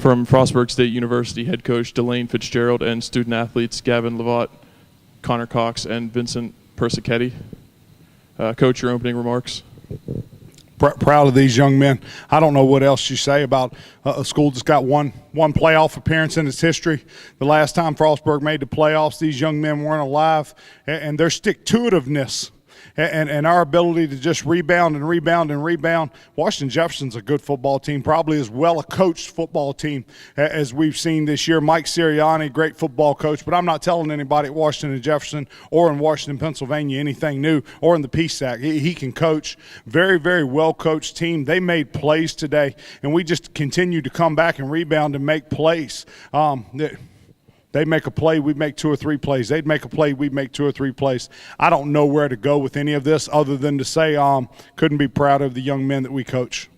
From Frostburg State University, head coach Delane Fitzgerald and student athletes Gavin Lavatte, Connor Cox, and Vincent Persichetti. Coach, your opening remarks. Proud of these young men. I don't know what else you say about a school that's got one playoff appearance in its history. The last time Frostburg made the playoffs, these young men weren't alive, and their stick-to-itiveness and our ability to just rebound and rebound and rebound. Washington Jefferson's a good football team, probably as well a coached football team as we've seen this year. Mike Sirianni, great football coach, but I'm not telling anybody at Washington Jefferson or in Washington, Pennsylvania anything new, or in the PSAC. He can coach. Very, very well-coached team. They made plays today, and we just continue to come back and rebound and make plays. They make a play, we make 2 or 3 plays. They'd make a play, we'd make 2 or 3 plays. I don't know where to go with any of this other than to say couldn't be proud of the young men that we coach.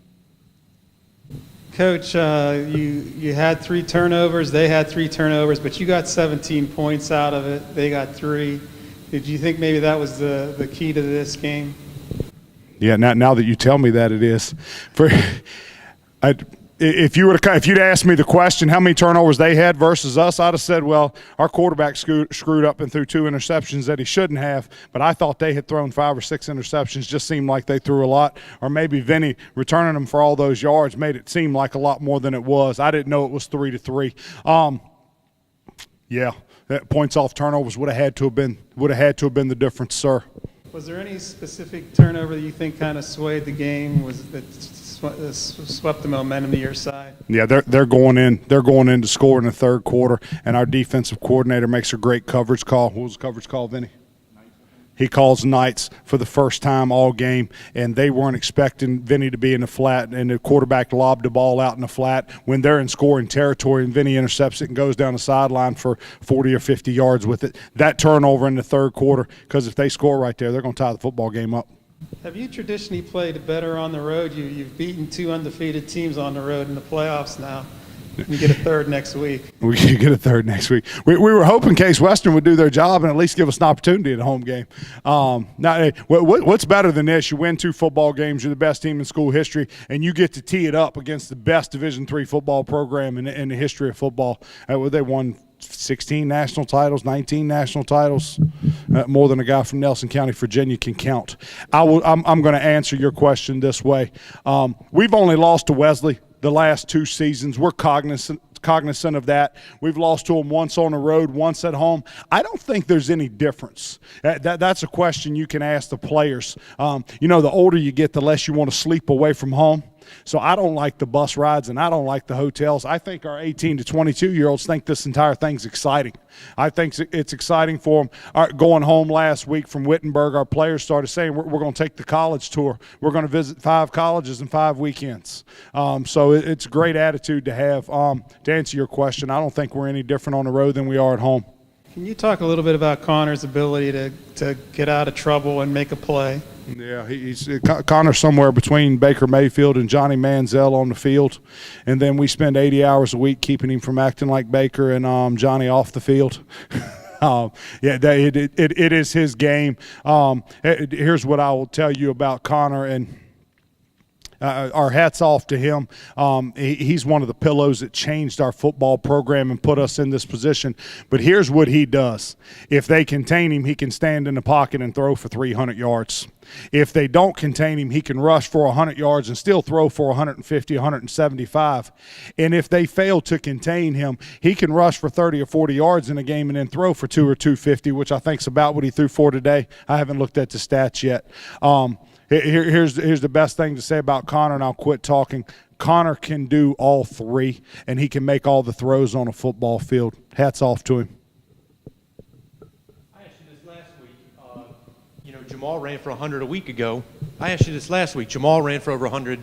Coach, you had 3 turnovers, they had 3 turnovers, but you got 17 points out of it. They got 3. Did you think maybe that was the key to this game? Yeah, now that you tell me that, it is. If you'd asked me the question, how many turnovers they had versus us, I'd have said, well, our quarterback screwed up and threw 2 interceptions that he shouldn't have, but I thought they had thrown 5 or 6 interceptions. Just seemed like they threw a lot. Or maybe Vinny returning them for all those yards made it seem like a lot more than it was. I didn't know it was 3-3. Yeah, points off turnovers would have had to have been the difference, sir. Was there any specific turnover that you think kind of swayed the game? Swept the momentum to your side? Yeah, they're going in to score in the third quarter, and our defensive coordinator makes a great coverage call. What was the coverage call, Vinny? He calls Knights for the first time all game, and they weren't expecting Vinny to be in the flat, and the quarterback lobbed the ball out in the flat when they're in scoring territory, and Vinny intercepts it and goes down the sideline for 40 or 50 yards with it. That turnover in the third quarter, because if they score right there, they're going to tie the football game up. Have you traditionally played better on the road? You've beaten 2 undefeated teams on the road in the playoffs now. You get a third next week. We get a third next week. We were hoping Case Western would do their job and at least give us an opportunity at a home game. Now, what's better than this? You win 2 football games, you're the best team in school history, and you get to tee it up against the best Division III football program in the history of football. They won 16 national titles, 19 national titles, more than a guy from Nelson County, Virginia can count. I'm going to answer your question this way. We've only lost to Wesley the last 2 seasons. We're cognizant of that. We've lost to them once on the road, once at home. I don't think there's any difference. That's a question you can ask the players. The older you get, the less you want to sleep away from home. So I don't like the bus rides and I don't like the hotels. I think our 18 to 22-year-olds think this entire thing's exciting. I think it's exciting for them. Going home last week from Wittenberg, our players started saying we're going to take the college tour. We're going to visit 5 colleges in 5 weekends. So it's a great attitude to have. To answer your question, I don't think we're any different on the road than we are at home. Can you talk a little bit about Connor's ability to get out of trouble and make a play? Yeah, Connor's somewhere between Baker Mayfield and Johnny Manziel on the field, and then we spend 80 hours a week keeping him from acting like Baker and Johnny off the field. It is his game. Here's what I will tell you about Connor, and our hats off to him. He's one of the pillows that changed our football program and put us in this position. But here's what he does. If they contain him, he can stand in the pocket and throw for 300 yards. If they don't contain him, he can rush for 100 yards and still throw for 150, 175. And if they fail to contain him, he can rush for 30 or 40 yards in a game and then throw for 2 or 250, which I think is about what he threw for today. I haven't looked at the stats yet. Here's the best thing to say about Connor, and I'll quit talking. Connor can do all 3, and he can make all the throws on a football field. Hats off to him. I asked you this last week. Jamal ran for 100 a week ago. I asked you this last week. Jamal ran for over 100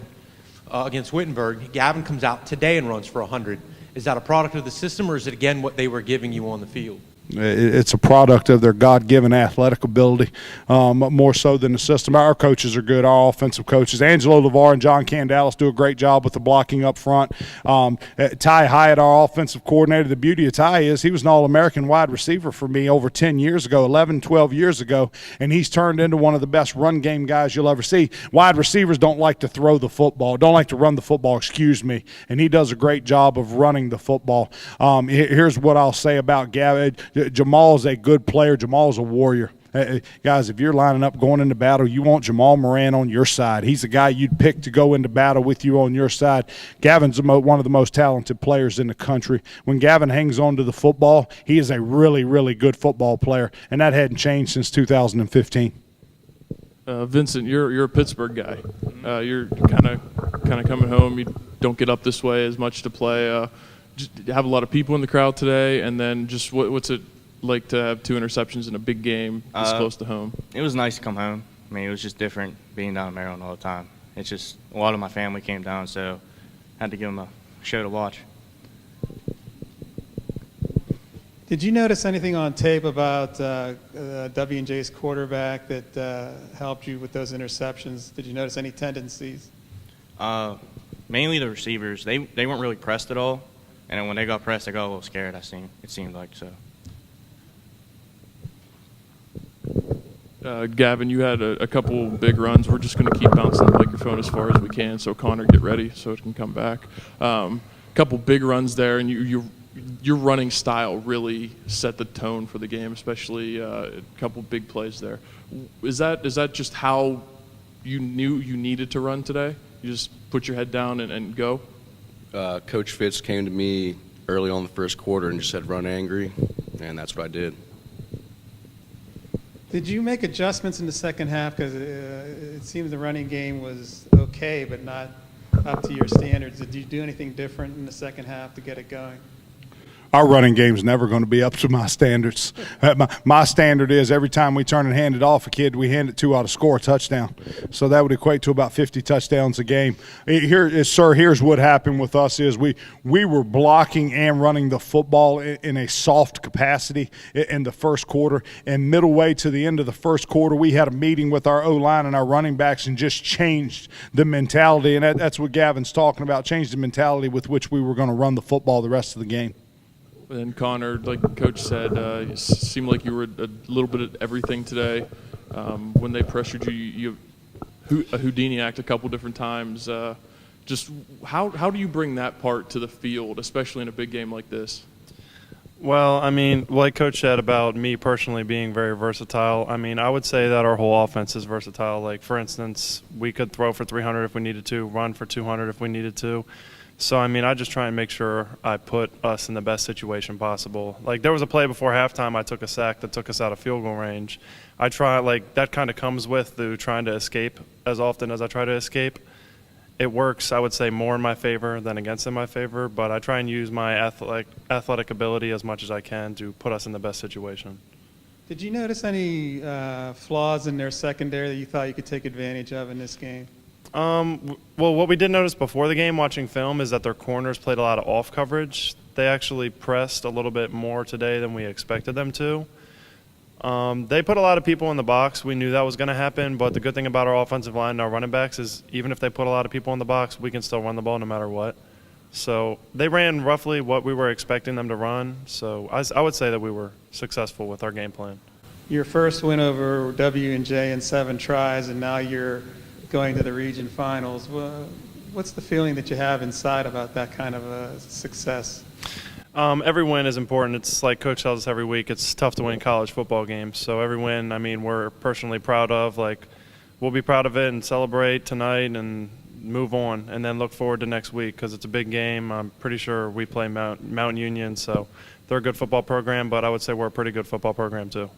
against Wittenberg. Gavin comes out today and runs for 100. Is that a product of the system, or is it, again, what they were giving you on the field? It's a product of their God-given athletic ability, more so than the system. Our coaches are good, our offensive coaches. Angelo LeVar and John Candalis do a great job with the blocking up front. Ty Hyatt, our offensive coordinator, the beauty of Ty is he was an All-American wide receiver for me over 10 years ago, 11, 12 years ago, and he's turned into one of the best run game guys you'll ever see. Wide receivers don't like to throw the football, don't like to run the football, and he does a great job of running the football. Here's what I'll say about Gavin. Jamal is a good player. Jamal is a warrior. Guys, if you're lining up going into battle, you want Jamal Moran on your side. He's the guy you'd pick to go into battle with you on your side. Gavin's one of the most talented players in the country. When Gavin hangs on to the football, he is a really, really good football player, and that hadn't changed since 2015. Vincent, you're a Pittsburgh guy. You're kind of coming home. You don't get up this way as much to play. Just have a lot of people in the crowd today, and then just what's it like to have 2 interceptions in a big game this close to home? It was nice to come home. I mean, it was just different being down in Maryland all the time. It's just a lot of my family came down, so I had to give them a show to watch. Did you notice anything on tape about W&J's quarterback that helped you with those interceptions? Did you notice any tendencies? Mainly the receivers. They weren't really pressed at all. And then when they got pressed, they got a little scared, it seemed like so. Gavin, you had a couple big runs. We're just going to keep bouncing the microphone as far as we can, so Connor, get ready so it can come back. Couple big runs there, and your running style really set the tone for the game, especially a couple big plays there. Is that just how you knew you needed to run today? You just put your head down and go? Coach Fitz came to me early on the first quarter and just said, run angry, and that's what I did. Did you make adjustments in the second half? Because it seems the running game was okay, but not up to your standards. Did you do anything different in the second half to get it going? Our running game's never going to be up to my standards. My standard is every time we turn and hand it off a kid, we hand it to to score a touchdown. So that would equate to about 50 touchdowns a game. Here's what happened with us is we were blocking and running the football in a soft capacity in the first quarter. And middle way to the end of the first quarter, we had a meeting with our O-line and our running backs and just changed the mentality. And that's what Gavin's talking about, changed the mentality with which we were going to run the football the rest of the game. And Connor, like Coach said, it seemed like you were a little bit of everything today. When they pressured you a Houdini act a couple different times. Just how do you bring that part to the field, especially in a big game like this? Well, I mean, like Coach said about me personally being very versatile, I mean, I would say that our whole offense is versatile. Like, for instance, we could throw for 300 if we needed to, run for 200 if we needed to. So, I mean, I just try and make sure I put us in the best situation possible. Like, there was a play before halftime, I took a sack that took us out of field goal range. I try, like, that kind of comes with through trying to escape as often as I try to escape. It works, I would say, more in my favor than against in my favor, but I try and use my athletic ability as much as I can to put us in the best situation. Did you notice any flaws in their secondary that you thought you could take advantage of in this game? Well, what we did notice before the game watching film is that their corners played a lot of off coverage. They actually pressed a little bit more today than we expected them to. They put a lot of people in the box. We knew that was going to happen, but the good thing about our offensive line and our running backs is even if they put a lot of people in the box, we can still run the ball no matter what. So they ran roughly what we were expecting them to run. So I would say that we were successful with our game plan. Your first win over W&J in 7 tries, and now you're going to the region finals. What's the feeling that you have inside about that kind of a success? Every win is important. It's like Coach tells us every week, it's tough to win college football games. So every win, I mean, we're personally proud of. Like, we'll be proud of it and celebrate tonight and move on and then look forward to next week because it's a big game. I'm pretty sure we play Mount Union, so they're a good football program, but I would say we're a pretty good football program too.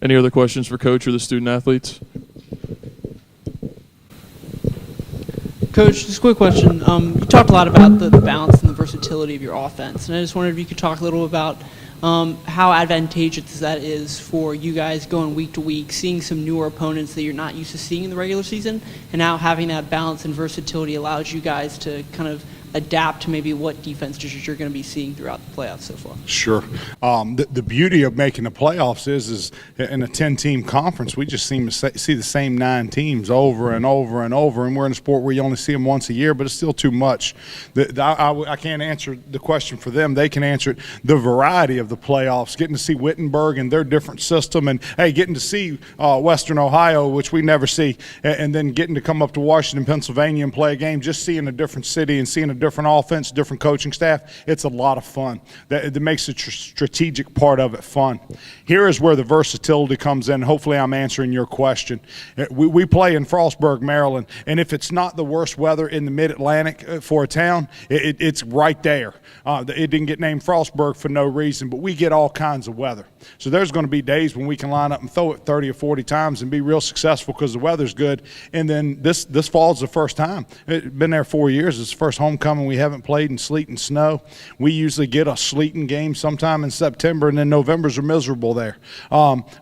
Any other questions for Coach or the student athletes? Coach, just a quick question. You talked a lot about the balance and the versatility of your offense, and I just wondered if you could talk a little about how advantageous that is for you guys going week to week, seeing some newer opponents that you're not used to seeing in the regular season, and how having that balance and versatility allows you guys to kind of adapt to maybe what defenses you're going to be seeing throughout the playoffs so far? Sure. The beauty of making the playoffs is in a 10-team conference, we just seem to see the same 9 teams over and over and over, and we're in a sport where you only see them once a year, but it's still too much. I can't answer the question for them. They can answer it. The variety of the playoffs, getting to see Wittenberg and their different system, and, hey, getting to see Western Ohio, which we never see, and then getting to come up to Washington, Pennsylvania and play a game, just seeing a different city and seeing a different offense, different coaching staff, it's a lot of fun. That makes the strategic part of it fun. Here is where the versatility comes in. Hopefully I'm answering your question. We play in Frostburg, Maryland, and if it's not the worst weather in the mid-Atlantic for a town, it's right there. It didn't get named Frostburg for no reason, but we get all kinds of weather. So there's going to be days when we can line up and throw it 30 or 40 times and be real successful because the weather's good. And then this fall's the first time. It's been there 4 years. It's the first homecoming we haven't played in sleet and snow. We usually get a sleeting game sometime in September, and then Novembers are miserable there.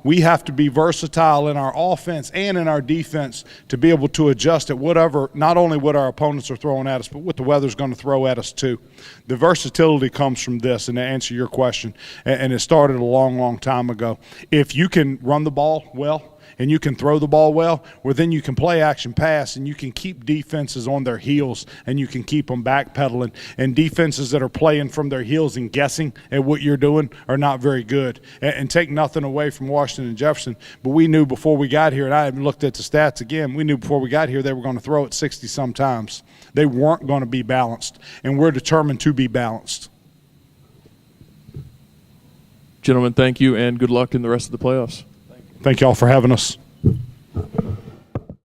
We have to be versatile in our offense and in our defense to be able to adjust at whatever, not only what our opponents are throwing at us, but what the weather's going to throw at us too. The versatility comes from this, and to answer your question, and it started a long, long time ago. If you can run the ball well, and you can throw the ball well, then you can play action pass, and you can keep defenses on their heels, and you can keep them backpedaling. And defenses that are playing from their heels and guessing at what you're doing are not very good. And take nothing away from Washington and Jefferson, but we knew before we got here, and I haven't looked at the stats again, we knew before we got here they were going to throw it 60-some times. They weren't going to be balanced, and we're determined to be balanced. Gentlemen, thank you, and good luck in the rest of the playoffs. Thank you all for having us.